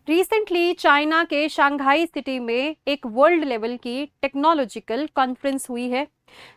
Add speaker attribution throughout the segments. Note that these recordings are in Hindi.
Speaker 1: रिसेंटली चाइना के शंघाई सिटी में एक वर्ल्ड लेवल की टेक्नोलॉजिकल कॉन्फ्रेंस हुई है,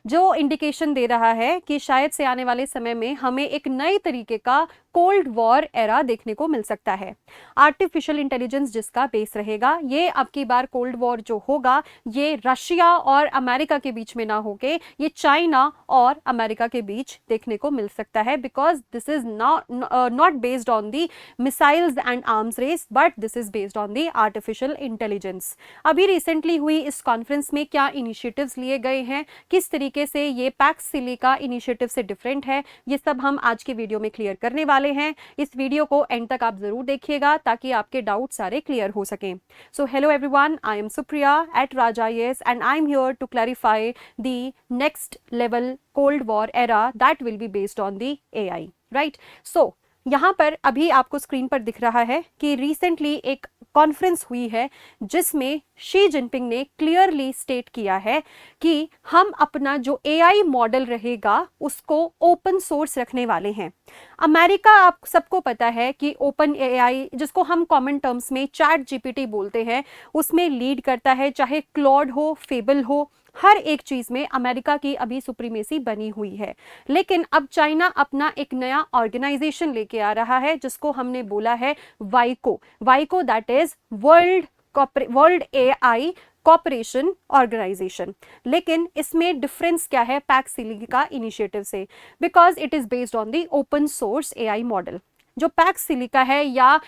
Speaker 1: जो इंडिकेशन दे रहा है कि शायद से आने वाले समय में हमें एक नए तरीके का कोल्ड वॉर एरा देखने को मिल सकता है। आर्टिफिशियल इंटेलिजेंस जिसका बेस रहेगा, ये अब की बार कोल्ड वॉर जो होगा ये रशिया और अमेरिका के बीच में ना होके ये चाइना और अमेरिका के बीच देखने को मिल सकता है, because this is not based on the missiles and arms race, but this is based on the artificial intelligence. अभी रिसेंटली हुई इस कॉन्फ्रेंस में क्या इनिशिएटिव्स लिए गए हैं, किस तरीके से ये पैक्स सिलिका इनिशिएटिव से डिफरेंट है, ये सब हम आज की वीडियो में क्लियर करने वाले हैं। इस वीडियो को एंड तक आप जरूर देखिएगा ताकि आपके डाउट सारे क्लियर हो सकें। So hello everyone, I am Supriya at Raja IAS and I am here to clarify the next level cold war era that will be based on the AI, right. So यहाँ पर अभी आपको स्क्रीन पर दिख रहा है कि रिसेंटली एक कॉन्फ्रेंस हुई है जिसमें शी जिनपिंग ने क्लियरली स्टेट किया है कि हम अपना जो AI मॉडल रहेगा उसको ओपन सोर्स रखने वाले हैं। अमेरिका, आप सबको पता है कि ओपन AI, जिसको हम कॉमन टर्म्स में चैट GPT बोलते हैं, उसमें लीड करता है। चाहे क्लॉड हो, फेबल हो, हर एक चीज में अमेरिका की अभी सुप्रीमेसी बनी हुई है। लेकिन अब चाइना अपना एक नया ऑर्गेनाइजेशन लेके आ रहा है जिसको हमने बोला है वाइको, that is world AI cooperation organisation. लेकिन इसमें डिफरेंस क्या है पैक्स सिलिका इनिशिएटिव से, because it is based on the open source AI model. जो पैक्स सिलिका है या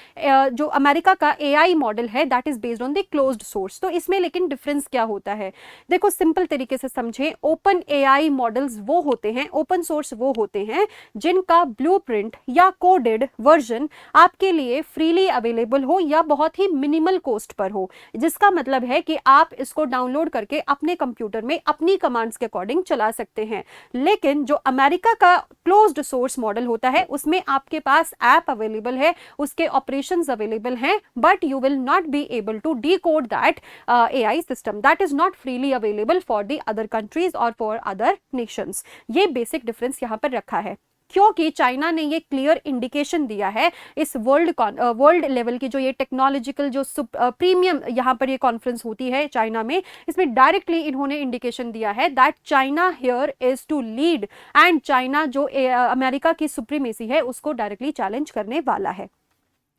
Speaker 1: जो अमेरिका का AI मॉडल है that is based on the closed source. तो इसमें लेकिन डिफरेंस क्या होता है, देखो सिंपल तरीके से समझें। ओपन AI मॉडल्स वो होते हैं, ओपन सोर्स वो होते हैं जिनका ब्लूप्रिंट या कोडेड वर्जन आपके लिए फ्रीली अवेलेबल हो या बहुत ही मिनिमल कॉस्ट पर हो, जिसका मतलब है कि आप इसको डाउनलोड करके अपने कंप्यूटर में अपनी कमांड्स के अकॉर्डिंग चला सकते हैं। लेकिन जो अमेरिका का क्लोज्ड सोर्स मॉडल होता है उसमें आपके पास ऐप अवेलेबल है, उसके ऑपरेशंस अवेलेबल हैं, but you will not be able to decode that AI system, that is not freely available for the other countries और फॉर अदर नेशंस। ये बेसिक डिफरेंस यहाँ पर रखा है, क्योंकि चाइना ने ये क्लियर इंडिकेशन दिया है इस वर्ल्ड लेवल की जो ये टेक्नोलॉजिकल जो प्रीमियम यहाँ पर ये कॉन्फ्रेंस होती है चाइना में, इसमें डायरेक्टली इन्होंने इंडिकेशन दिया है that China here is to lead and China जो अमेरिका की सुप्रीमेसी है उसको डायरेक्टली चैलेंज करने वाला है।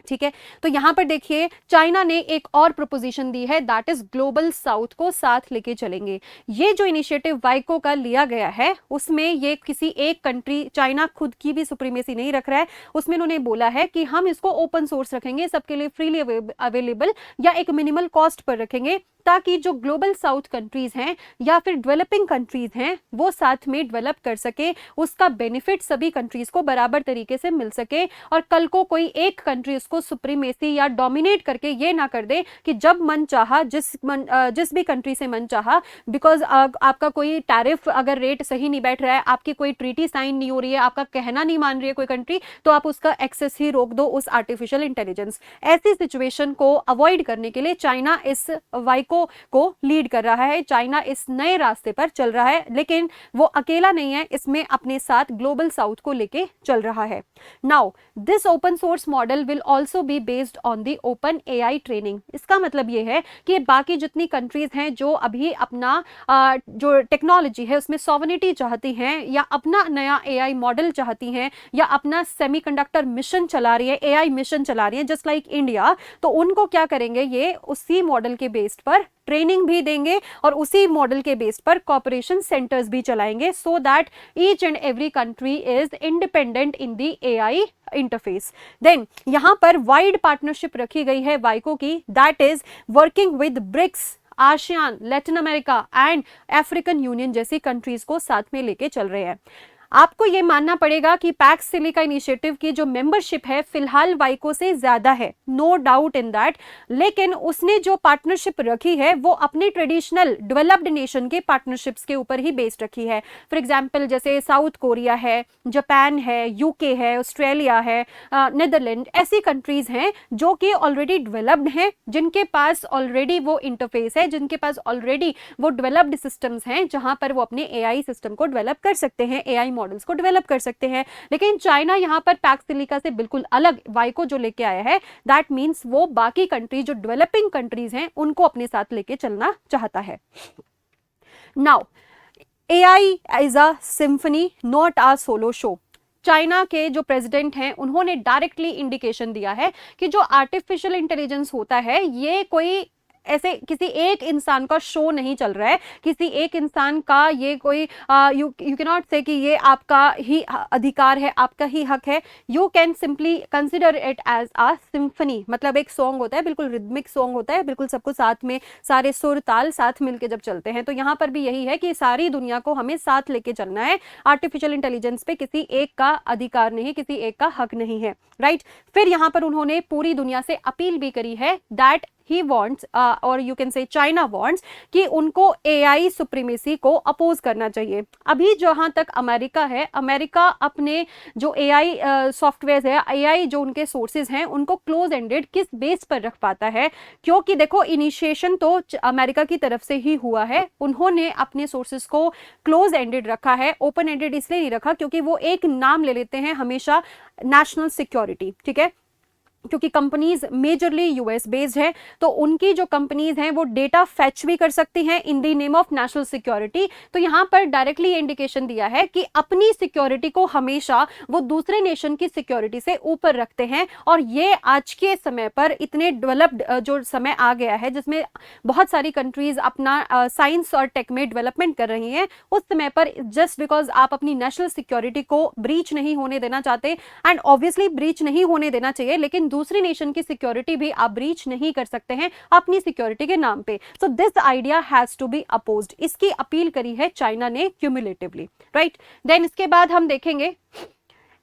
Speaker 1: ठीक है, तो यहां पर देखिए चाइना ने एक और प्रपोजिशन दी है दैट इज ग्लोबल साउथ को साथ लेके चलेंगे। ये जो इनिशिएटिव वाइको का लिया गया है उसमें ये किसी एक कंट्री, चाइना खुद की भी सुप्रीमेसी नहीं रख रहा है, उसमें उन्होंने बोला है कि हम इसको ओपन सोर्स रखेंगे, सबके लिए फ्रीली अवेलेबल या एक मिनिमल कॉस्ट पर रखेंगे, ताकि जो ग्लोबल साउथ कंट्रीज हैं या फिर डेवलपिंग कंट्रीज हैं वो साथ में डेवलप कर सके, उसका बेनिफिट सभी कंट्रीज को बराबर तरीके से मिल सके, और कल को कोई एक कंट्री उसको सुप्रीमेसी या डोमिनेट करके ये ना कर दे कि जब मन चाहा जिस भी कंट्री से मन चाहा, बिकॉज आपका कोई टैरिफ अगर रेट सही नहीं बैठ रहा है, आपकी कोई ट्रीटी साइन नहीं हो रही है, आपका कहना नहीं मान रही है कोई कंट्री, तो आप उसका एक्सेस ही रोक दो उस आर्टिफिशियल इंटेलिजेंस। ऐसी सिचुएशन को अवॉइड करने के लिए चाइना इस वाइको को लीड कर रहा है, चाइना इस नए रास्ते पर चल रहा है, लेकिन वो अकेला नहीं है, इसमें अपने साथ ग्लोबल साउथ को लेके चल रहा है। Now this open source model will also be based on the open AI training. इसका मतलब ये है कि बाकी जितनी कंट्रीज हैं जो अभी अपना जो टेक्नोलॉजी है उसमें सॉवरेनिटी चाहती हैं या अपना नया AI मॉडल चाहती हैं या अपना सेमीकंडक्टर मिशन चला रही है, AI मिशन चला रही है जस्ट लाइक इंडिया, तो उनको क्या करेंगे, ये उसी मॉडल के बेस्ड पर ट्रेनिंग भी देंगे और उसी मॉडल के बेस पर कॉपरेशन सेंटर्स भी चलाएंगे, so that each and every country is independent in the AI interface. Then यहां पर वाइड पार्टनरशिप रखी गई है वाइको की, that is working with BRICS, ASEAN, Latin America and African Union जैसी कंट्रीज को साथ में लेके चल रहे हैं। आपको ये मानना पड़ेगा कि पैक्स सिलिका इनिशिएटिव की जो मेंबरशिप है फिलहाल वाइको से ज्यादा है, नो डाउट इन दैट, लेकिन उसने जो पार्टनरशिप रखी है वो अपने ट्रेडिशनल डेवलप्ड नेशन के पार्टनरशिप्स के ऊपर ही बेस्ड रखी है। फॉर एग्जांपल जैसे साउथ कोरिया है, जापान है, UK है, ऑस्ट्रेलिया है, नीदरलैंड, ऐसी कंट्रीज हैं जो कि ऑलरेडी डेवलप्ड हैं, जिनके पास ऑलरेडी वो इंटरफेस है, जिनके पास ऑलरेडी वो डेवलप्ड सिस्टम्स हैं जहां पर वो अपने AI सिस्टम को डेवलप कर सकते हैं, AI मॉडल्स को डेवलप कर सकते हैं। लेकिन चाइना यहाँ पर पैक्स सिलिका से बिल्कुल अलग वाई जो लेके आया है, दैट मीन्स वो बाकी कंट्रीज जो डेवलपिंग कंट्रीज हैं उनको अपने साथ लेके चलना चाहता है। Now AI is a symphony not a solo show. China के जो प्रेसिडेंट हैं उन्होंने डायरेक्टली इंडिकेशन दिया है कि जो आर्टिफिशियल इंटेलिजेंस होता है ये कोई ऐसे किसी एक इंसान का शो नहीं चल रहा है, किसी एक इंसान का ये कोई यू कैन नॉट से कि ये आपका ही अधिकार है, आपका ही हक है। You can simply consider it as a symphony, मतलब एक सॉन्ग होता है, बिल्कुल रिदमिक सॉन्ग होता है, बिल्कुल सबको साथ में सारे सुर ताल साथ मिलके जब चलते हैं। तो यहाँ पर भी यही है कि सारी दुनिया को हमें साथ लेके चलना है। आर्टिफिशियल इंटेलिजेंस पे किसी एक का अधिकार नहीं, किसी एक का हक नहीं है, राइट। फिर यहाँ पर उन्होंने पूरी दुनिया से अपील भी करी है दैट he wants और you can say China wants कि उनको AI सुप्रीमेसी को अपोज करना चाहिए। अभी जहां तक अमेरिका है, अमेरिका अपने जो AI सॉफ्टवेयर है, AI जो उनके सोर्सेज हैं उनको क्लोज एंडेड किस बेस पर रख पाता है, क्योंकि देखो इनिशिएशन तो अमेरिका की तरफ से ही हुआ है। उन्होंने अपने सोर्सेज को क्लोज एंडेड रखा है, ओपन एंडेड इसलिए नहीं रखा क्योंकि वो एक नाम ले लेते हैं हमेशा, नेशनल सिक्योरिटी, ठीक है, क्योंकि कंपनीज मेजरली यूएस बेस्ड है, तो उनकी जो कंपनीज हैं वो डेटा फैच भी कर सकती हैं in the name of national security. तो यहाँ पर डायरेक्टली इंडिकेशन दिया है कि अपनी सिक्योरिटी को हमेशा वो दूसरे नेशन की सिक्योरिटी से ऊपर रखते हैं। और ये आज के समय पर इतने डेवलप्ड जो समय आ गया है जिसमें बहुत सारी कंट्रीज अपना साइंस और टेक में डेवलपमेंट कर रही हैं, उस समय पर जस्ट बिकॉज आप अपनी नेशनल सिक्योरिटी को ब्रीच नहीं होने देना चाहते, एंड ऑब्वियसली ब्रीच नहीं होने देना चाहिए, लेकिन दूसरी नेशन की सिक्योरिटी भी आप ब्रीच नहीं कर सकते हैं अपनी सिक्योरिटी के नाम पे। So this idea has to be opposed. इसकी अपील करी है चाइना ने क्यूमुलेटिवली, राइट। देन इसके बाद हम देखेंगे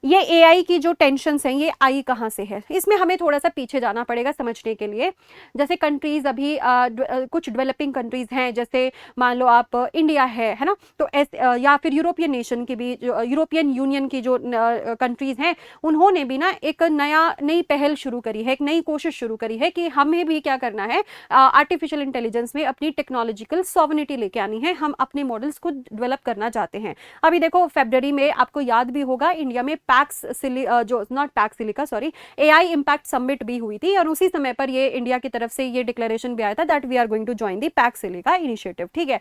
Speaker 1: ये AI की जो टेंशन्स हैं ये आई कहाँ से है। इसमें हमें थोड़ा सा पीछे जाना पड़ेगा समझने के लिए। जैसे कंट्रीज अभी कुछ डेवलपिंग कंट्रीज हैं, जैसे मान लो आप इंडिया है ना, तो या फिर यूरोपियन नेशन की भी, जो यूरोपियन यूनियन की जो कंट्रीज हैं उन्होंने भी ना एक नई पहल शुरू करी है, एक नई कोशिश शुरू करी है कि हमें भी क्या करना है, आर्टिफिशियल इंटेलिजेंस में अपनी टेक्नोलॉजिकल सॉवरेनिटी लेके आनी है, हम अपने मॉडल्स को डेवलप करना चाहते हैं। अभी देखो फरवरी में आपको याद भी होगा इंडिया में AI इम्पैक्ट समिट भी हुई थी, और उसी समय पर ये इंडिया की तरफ से ये डिक्लेरेशन भी आया था that we are going to join the Pax Silica initiative, ठीक है।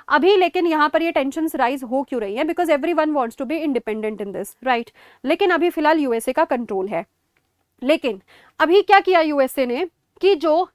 Speaker 1: अभी लेकिन यहाँ पर ये टेंशन्स राइज हो क्यों रही है, because everyone wants to be independent in this, right. लेकिन अभी फिलहाल यूएसए का कंट्रोल है। लेकिन अभी क्या किया यूएसए ने कि जो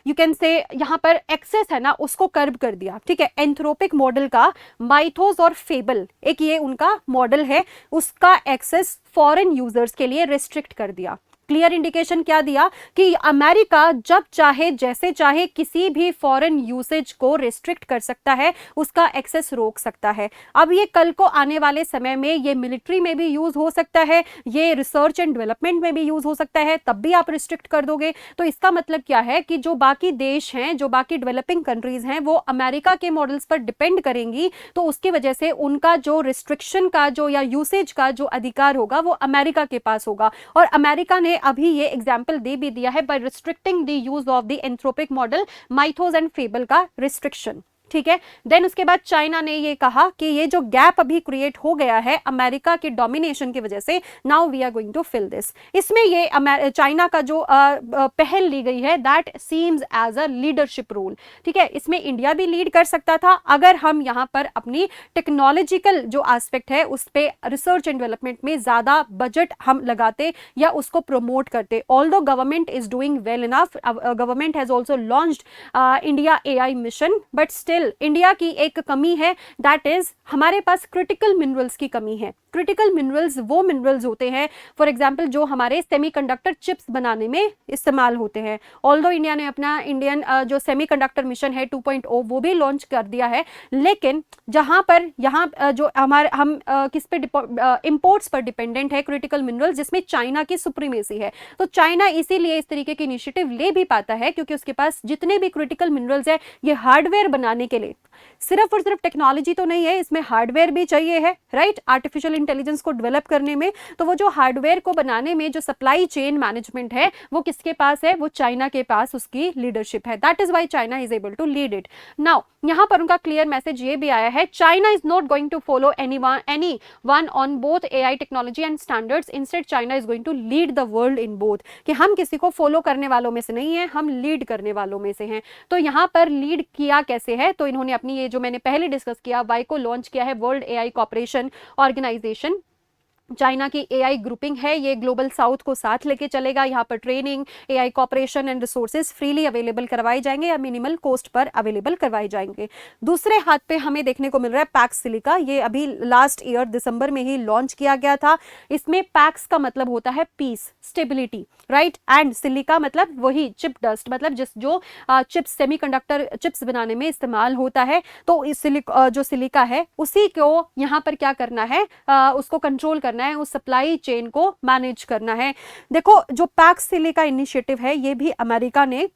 Speaker 1: यू कैन से यहाँ पर एक्सेस है ना उसको कर्ब कर दिया, ठीक है। एंथ्रोपिक मॉडल का माइथोस और फेबल एक ये उनका मॉडल है, उसका एक्सेस फॉरेन यूजर्स के लिए रिस्ट्रिक्ट कर दिया। क्लियर इंडिकेशन क्या दिया कि अमेरिका जब चाहे जैसे चाहे किसी भी फॉरेन यूसेज को रिस्ट्रिक्ट कर सकता है, उसका एक्सेस रोक सकता है। अब ये कल को आने वाले समय में ये मिलिट्री में भी यूज हो सकता है, ये रिसर्च एंड डेवलपमेंट में भी यूज हो सकता है, तब भी आप रिस्ट्रिक्ट कर दोगे। तो इसका मतलब क्या है कि जो बाकी देश हैं, जो बाकी डेवलपिंग कंट्रीज हैं, वो अमेरिका के मॉडल्स पर डिपेंड करेंगी, तो उसकी वजह से उनका जो रिस्ट्रिक्शन का जो या यूसेज का जो अधिकार होगा वो अमेरिका के पास होगा। और अमेरिका ने अभी ये एग्जाम्पल दे भी दिया है by restricting the use of the Anthropic model, Mythos and Fable का रिस्ट्रिक्शन, ठीक है। देन उसके बाद चाइना ने ये कहा कि ये जो गैप अभी क्रिएट हो गया है अमेरिका के डोमिनेशन की वजह से, now we are going to fill this. इसमें ये चाइना का जो पहल ली गई है that seems as a leadership role, ठीक है। इसमें इंडिया भी लीड कर सकता था अगर हम यहाँ पर अपनी टेक्नोलॉजिकल जो एस्पेक्ट है उस पर रिसर्च एंड डेवलपमेंट में ज्यादा बजट हम लगाते या उसको प्रमोट करते। Although government is doing well enough, government has also launched India AI mission, but still India की एक कमी है, दैट इज हमारे पास क्रिटिकल मिनरल्स की कमी है। क्रिटिकल मिनरल्स वो मिनरल्स होते हैं फॉर एग्जांपल जो हमारे सेमीकंडक्टर चिप्स बनाने में इस्तेमाल होते हैं। ऑल्दो इंडिया ने अपना इंडियन जो सेमीकंडक्टर मिशन है 2.0 वो भी लॉन्च कर दिया है, लेकिन जहां पर यहाँ जो हमारे हम किस पे इंपोर्ट्स पर डिपेंडेंट है क्रिटिकल मिनरल्स, जिसमें चाइना की सुप्रीमेसी है। तो चाइना इसीलिए इस तरीके की इनिशिएटिव ले भी पाता है क्योंकि उसके पास जितने भी क्रिटिकल मिनरल्स है ये हार्डवेयर बनाने के लिए, सिर्फ और सिर्फ टेक्नोलॉजी तो नहीं है, इसमें हार्डवेयर भी चाहिए है, राइट। आर्टिफिशियल इंटेलिजेंस को डेवलप करने में, तो वो जो हार्डवेयर को बनाने में जो सप्लाई चेन मैनेजमेंट है वो किसके पास है, वो चाइना के पास उसकी लीडरशिप है। That is why China is able to lead it. Now यहाँ पर उनका क्लियर मैसेज ये भी आया है, China is not going to follow any one on both AI technology and standards, instead China is going to lead the world in both, कि हम किसी को फॉलो करने वालों में से नहीं है, हम लीड करने वालों में से हैं। तो यहाँ पर लीड किया कैसे है, तो इन्होंने अपनी ये जो मैंने पहले डिस्कस किया वाई को लॉन्च किया है, world AI cooperation organisation. China की एआई ग्रुपिंग है, ये ग्लोबल साउथ को साथ लेके चलेगा। यहाँ पर training, AI cooperation and resources freely available करवाए जाएंगे या मिनिमल कॉस्ट पर अवेलेबल करवाए जाएंगे। दूसरे हाथ पे हमें देखने को मिल रहा है पैक्स सिलिका, ये अभी लास्ट ईयर दिसंबर में ही लॉन्च किया गया था। इसमें पैक्स का मतलब होता है peace, stability, right, and silica मतलब वही चिप डस्ट, मतलब जो चिप्स, सेमीकंडक्टर चिप्स बनाने में इस्तेमाल होता है। तो इस जो सिलिका है उसी को यहाँ पर क्या करना है, उसको कंट्रोल करना है, उस सप्लाई चेन को मैनेज करना है। देखो जो पैक्स सिलिका इनिशिएटिव है ये भी अमेरिका ने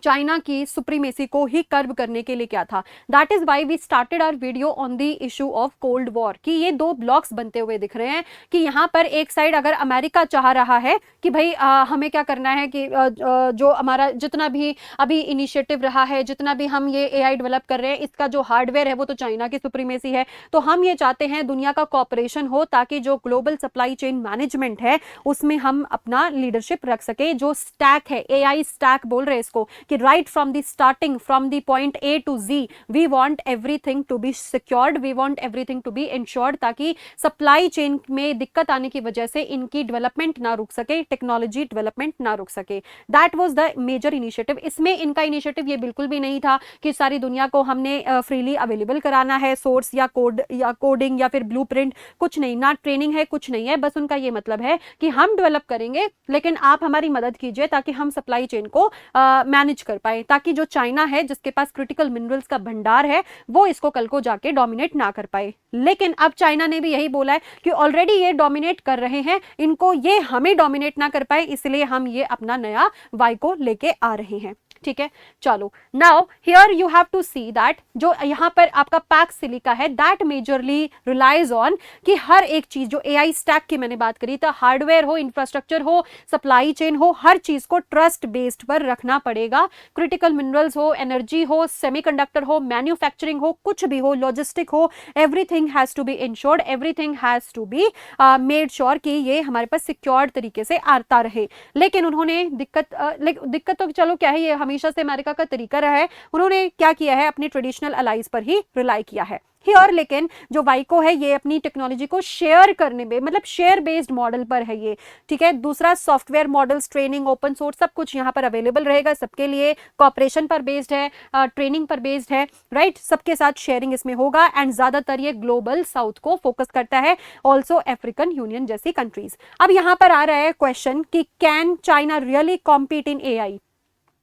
Speaker 1: चाइना की सुप्रीमेसी को ही कर्व करने के लिए क्या था। That is why we started our video on the issue of cold war, कि ये दो ब्लॉक्स बनते हुए दिख रहे हैं कि यहाँ पर एक साइड अगर अमेरिका चाह रहा है कि भाई हमें क्या करना है कि जो हमारा जितना भी अभी इनिशिएटिव रहा है, जितना भी हम ये एआई डेवलप कर रहे हैं, इसका जो हार्डवेयर है वो तो चाइना की सुप्रीमेसी है, तो हम ये चाहते हैं दुनिया का कॉपरेशन हो ताकि जो ग्लोबल सप्लाई चेन मैनेजमेंट है उसमें हम अपना लीडरशिप रख सके। जो स्टैक है, एआई स्टैक बोल रहे हैं इसको, कि right from the starting, from the point A to Z, we want everything to be secured, we want everything to be ensured, ताकि सप्लाई चेन में दिक्कत आने की वजह से इनकी डेवलपमेंट ना रुक सके, टेक्नोलॉजी डेवलपमेंट ना रुक सके। That was the major initiative. इसमें इनका इनिशिएटिव ये बिल्कुल भी नहीं था कि सारी दुनिया को हमने फ्रीली अवेलेबल कराना है सोर्स या कोड या कोडिंग या फिर ब्लूप्रिंट, कुछ नहीं, ना ट्रेनिंग है, कुछ नहीं है। बस उनका ये मतलब है कि हम डेवलप करेंगे लेकिन आप हमारी मदद कीजिए ताकि हम सप्लाई चेन को मैनेज कर पाए, ताकि जो चाइना है जिसके पास क्रिटिकल मिनरल्स का भंडार है वो इसको कल को जाके डोमिनेट ना कर पाए। लेकिन अब चाइना ने भी यही बोला है कि ऑलरेडी ये डोमिनेट कर रहे हैं, इनको ये हमें डोमिनेट ना कर पाए, इसलिए हम ये अपना नया वाई को लेके आ रहे हैं। ठीक है, चलो now here you have to see that जो यहाँ पर आपका पैक्स सिलिका है दैट मेजरली रिलाइज ऑन कि हर एक चीज जो एआई स्टैक की मैंने बात करी, तो हार्डवेयर हो, इंफ्रास्ट्रक्चर हो, सप्लाई चेन हो, हर चीज को ट्रस्ट बेस्ड पर रखना पड़ेगा। क्रिटिकल मिनरल्स हो, एनर्जी हो, सेमीकंडक्टर हो, मैन्युफैक्चरिंग हो, कुछ भी हो, लॉजिस्टिक हो, everything has to be ensured, everything has to be made sure कि ये हमारे पास सिक्योर्ड तरीके से आता रहे। लेकिन उन्होंने दिक्कत तो चलो क्या है, ये हमेशा से अमेरिका का तरीका रहा है, उन्होंने क्या किया है, अपने ट्रेडिशनल अलाइज पर ही रिलाई किया है हियर। लेकिन जो वाइको है ये अपनी टेक्नोलॉजी को शेयर करने में, मतलब शेयर बेस्ड मॉडल पर है ये। ठीक है, दूसरा software models, training, open source सब कुछ यहाँ पर अवेलेबल रहेगा सबके लिए, कॉपरेशन पर बेस्ड है, ट्रेनिंग पर बेस्ड है, राइट, सबके साथ शेयरिंग इसमें होगा। एंड ज्यादातर ये ग्लोबल साउथ को फोकस करता है, ऑल्सो अफ्रीकन यूनियन जैसी कंट्रीज। अब यहाँ पर आ रहा है क्वेश्चन कि can China really compete in AI.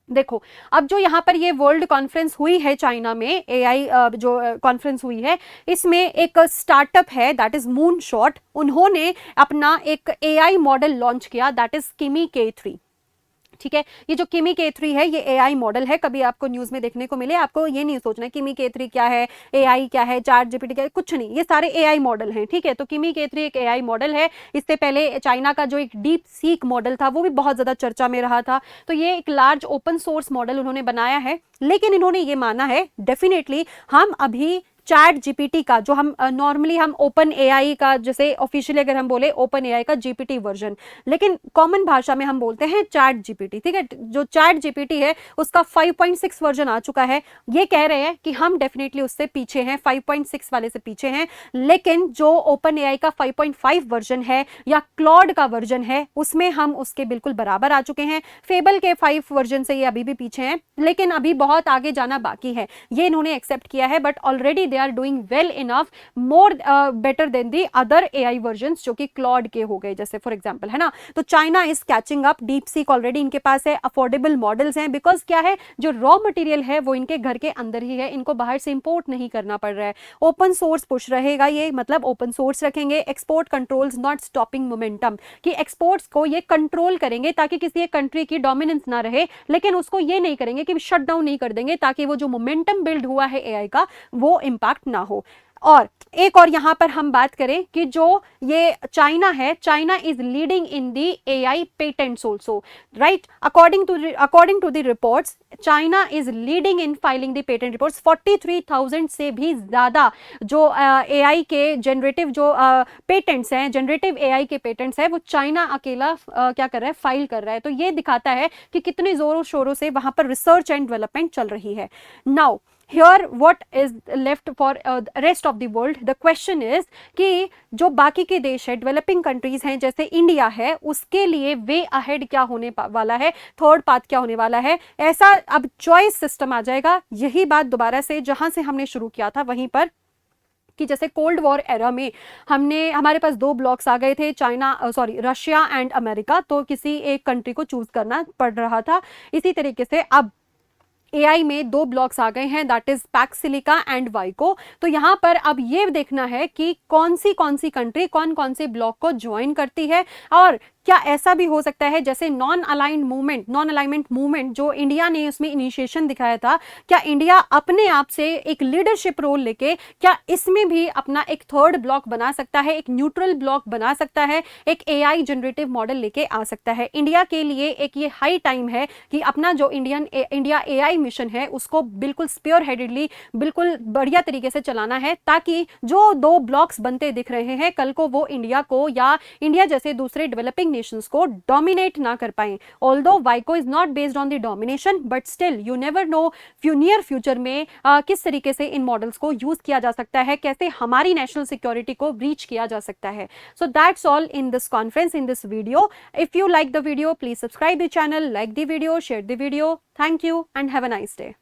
Speaker 1: देखो अब जो यहाँ पर ये वर्ल्ड कॉन्फ्रेंस हुई है चाइना में, एआई जो कॉन्फ्रेंस हुई है, इसमें एक स्टार्टअप है दैट इज मूनशॉट, उन्होंने अपना एक एआई मॉडल लॉन्च किया दैट इज किमी K3। ठीक है, ये जो किमी K3 है ये एआई मॉडल है, कभी आपको न्यूज में देखने को मिले, आपको ये नहीं सोचना किमी K3 क्या है, एआई क्या है, चैट जीपीटी क्या है, कुछ नहीं, ये सारे एआई मॉडल हैं। ठीक है, तो किमी K3 एक एआई मॉडल है। इससे पहले चाइना का जो एक डीप सीक मॉडल था वो भी बहुत ज्यादा चर्चा में रहा था। तो ये एक लार्ज ओपन सोर्स मॉडल उन्होंने बनाया है, लेकिन इन्होंने ये माना है डेफिनेटली हम अभी चैट जीपीटी का जो हम नॉर्मली हम ओपन एआई का, जैसे ऑफिशियली अगर हम बोले ओपन एआई का जीपीटी वर्जन, लेकिन कॉमन भाषा में हम बोलते हैं चैट जीपीटी। ठीक है, जो चैट जीपीटी है उसका 5.6 वर्जन आ चुका है। ये कह रहे हैं कि हम डेफिनेटली उससे पीछे हैं, 5.6 वाले से पीछे हैं, लेकिन जो ओपन एआई का 5.5 वर्जन है या क्लॉड का वर्जन है उसमें हम उसके बिल्कुल बराबर आ चुके हैं। फेबल के 5 वर्जन से ये अभी भी पीछे हैं, लेकिन अभी बहुत आगे जाना बाकी है, ये इन्होंने एक्सेप्ट किया है। But already they are doing well enough, more better than the other AI versions जो कि क्लॉड के हो गए जैसे फॉर एग्जांपल, है ना। तो China is catching up, deep seek already इनके पास है, अफोर्डेबल मॉडल्स हैं, बिकॉज क्या है जो रॉ मटेरियल है वो इनके घर के अंदर ही है, इनको बाहर से इंपोर्ट नहीं करना पड़ रहा है। ओपन सोर्स पुश रहेगा ये, मतलब ओपन सोर्स रखेंगे, export controls not stopping momentum, कि एक्सपोर्ट्स को ये कंट्रोल करेंगे ताकि किसी एक कंट्री की डोमिनेंस ना रहे, लेकिन उसको ये नहीं करेंगे कि शट डाउन नहीं कर देंगे ताकि वो जो मोमेंटम बिल्ड हुआ है एआई का वो इंपैक्ट ना हो। और एक और यहाँ पर हम बात करें कि जो ये चाइना है, China is leading in the AI patents also, right. According to the reports China is leading in filing the patent reports. 43,000 से भी ज्यादा जो एआई के जनरेटिव जो पेटेंट्स हैं, जनरेटिव एआई के पेटेंट्स है, वो चाइना अकेला क्या कर रहा है, फाइल कर रहा है। तो ये दिखाता है कि कितने जोरों शोरों से वहां पर रिसर्च एंड डेवलपमेंट चल रही है। Now here what is left for rest of the world, the question is कि जो बाकी के देश है, डेवलपिंग कंट्रीज हैं जैसे इंडिया है, उसके लिए वे अहेड क्या होने वाला है, थर्ड पाथ क्या होने वाला है, ऐसा अब चॉइस सिस्टम आ जाएगा। यही बात दोबारा से जहां से हमने शुरू किया था वहीं पर, कि जैसे कोल्ड वॉर एरा में हमारे पास दो ब्लॉक्स आ गए थे, रशिया एंड अमेरिका, तो किसी एक कंट्री को चूज करना पड़ रहा था। इसी तरीके से अब एआई में दो ब्लॉक्स आ गए हैं, that is PACS silica and Vaiko. तो यहां पर अब ये देखना है कि कौन सी कंट्री कौन कौन से ब्लॉक को ज्वाइन करती है। और क्या ऐसा भी हो सकता है जैसे नॉन अलाइनमेंट मूवमेंट जो इंडिया ने उसमें इनिशिएशन दिखाया था, क्या इंडिया अपने आप से एक लीडरशिप रोल लेके क्या इसमें भी अपना एक थर्ड ब्लॉक बना सकता है, एक न्यूट्रल ब्लॉक बना सकता है, एक एआई जनरेटिव मॉडल लेके आ सकता है। इंडिया के लिए एक ये हाई टाइम है कि अपना जो इंडिया एआई मिशन है उसको बिल्कुल स्पीयर हेडेडली, बिल्कुल बढ़िया तरीके से चलाना है, ताकि जो दो ब्लॉक्स बनते दिख रहे हैं कल को वो इंडिया को या इंडिया जैसे दूसरे डेवलपिंग नेशंस को डोमिनेट ना कर पाए। Although Vaiko is not based on the domination, but still you never know near future में किस तरीके से इन मॉडल्स को यूज किया जा सकता है, कैसे हमारी नेशनल सिक्योरिटी को ब्रीच किया जा सकता है। So that's all in this conference, in this video. If you like the video, please subscribe the channel, like the video, share the video. Thank you and have a nice day.